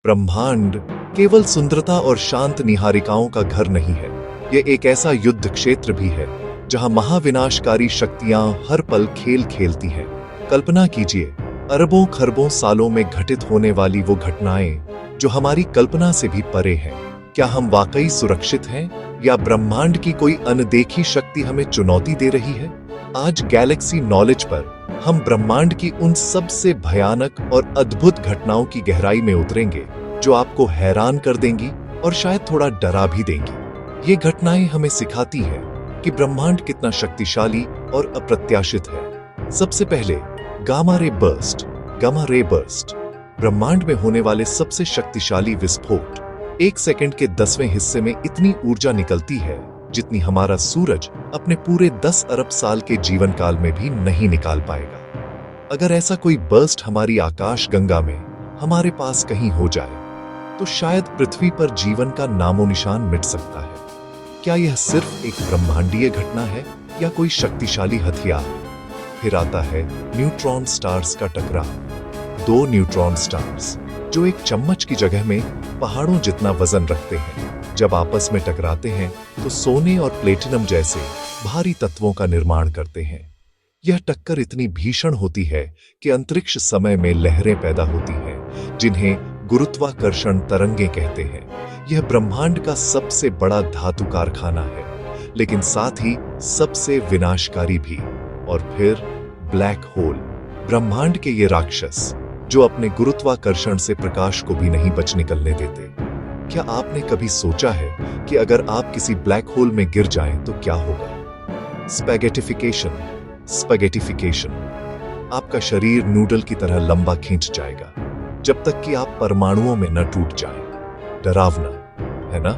ब्रह्मांड केवल सुंदरता और शांत निहारिकाओं का घर नहीं है, ये एक ऐसा युद्ध क्षेत्र भी है जहां महाविनाशकारी शक्तियां हर पल खेल खेलती हैं। कल्पना कीजिए, अरबों खरबों सालों में घटित होने वाली वो घटनाएं जो हमारी कल्पना से भी परे हैं। क्या हम वाकई सुरक्षित हैं या ब्रह्मांड की कोई अनदेखी शक्ति हमें चुनौती दे रही है? आज गैलेक्सी नॉलेज पर हम ब्रह्मांड की उन सबसे भयानक और अद्भुत घटनाओं की गहराई में उतरेंगे जो आपको हैरान कर देंगी और शायद थोड़ा डरा भी देंगी। ये घटनाएं हमें सिखाती हैं कि ब्रह्मांड कितना शक्तिशाली और अप्रत्याशित है। सबसे पहले gamma ray burst. Gamma ray burst ब्रह्मांड में होने वाले सबसे शक्तिशाली विस्फोट। 1 सेकंड के 10वें हिस्से में इतनी ऊर्जा निकलती है जितनी हमारा सूरज अपने पूरे 10 अरब साल के जीवन काल में भी नहीं निकाल पाएगा। अगर ऐसा कोई बर्स्ट हमारी आकाश गंगा में हमारे पास कहीं हो जाए तो शायद पृथ्वी पर जीवन का नामो निशान मिट सकता है। क्या यह सिर्फ एक ब्रह्मांडीय घटना है या कोई शक्तिशाली हथियार? फिर आता है न्यूट्रॉन स्टार्स का टकराव। 2 न्यूट्रॉन स्टार्स जो एक चम्मच की जगह में पहाड़ों जितना वजन रखते हैं, जब आपस में टकराते हैं तो सोने और प्लेटिनम जैसे भारी तत्वों का निर्माण करते हैं। यह टक्कर इतनी भीषण होती है कि अंतरिक्ष समय में लहरें पैदा होती हैं, जिन्हें गुरुत्वाकर्षण तरंगे कहते हैं। यह ब्रह्मांड का सबसे बड़ा धातु कारखाना है, लेकिन साथ ही सबसे विनाशकारी भी। और फिर ब्लैक होल, ब्रह्मांड के ये राक्षस जो अपने गुरुत्वाकर्षण से प्रकाश को भी नहीं बच निकलने देते। क्या आपने कभी सोचा है कि अगर आप किसी ब्लैक होल में गिर जाएं तो क्या होगा? स्पैगेटिफिकेशन। स्पैगेटिफिकेशन आपका शरीर नूडल की तरह लंबा खींच जाएगा जब तक कि आप परमाणुओं में न टूट जाएं। डरावना है ना?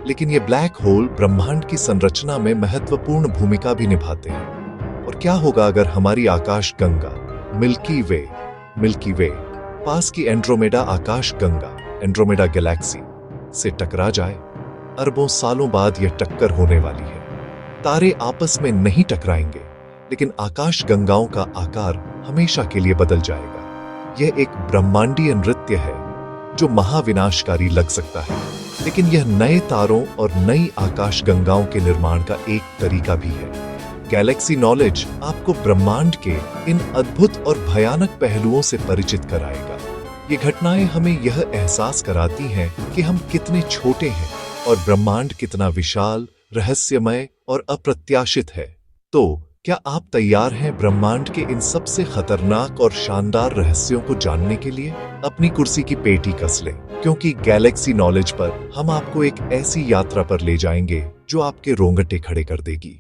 लेकिन ये ब्लैक होल ब्रह्मांड की संरचना में महत्वपूर्ण भूमिका भी निभाते हैं। और क्या होगा अगर हमारी आकाश गंगा मिल्की वे पास की एंड्रोमेडा आकाश गंगा एंड्रोमेडा गैलेक्सी से टकरा जाए? अरबों सालों बाद यह टक्कर होने वाली है। तारे आपस में नहीं टकराएंगे, लेकिन आकाश गंगाओं का आकार हमेशा के लिए बदल जाएगा। यह एक ब्रह्मांडीय नृत्य है जो महाविनाशकारी लग सकता है, लेकिन यह नए तारों और नई आकाश गंगाओं के निर्माण का एक तरीका भी है। गैलेक्सी नॉलेज आपको ब्रह्मांड के इन अद्भुत और भयानक पहलुओं से परिचित कराएगा। ये घटनाएं हमें यह एहसास कराती हैं कि हम कितने छोटे हैं और ब्रह्मांड कितना विशाल, रहस्यमय और अप्रत्याशित है। तो क्या आप तैयार हैं ब्रह्मांड के इन सबसे खतरनाक और शानदार रहस्यों को जानने के लिए? अपनी कुर्सी की पेटी कस लें, क्योंकि गैलेक्सी नॉलेज पर हम आपको एक ऐसी यात्रा पर ले जाएंगे जो आपके रोंगटे खड़े कर देगी।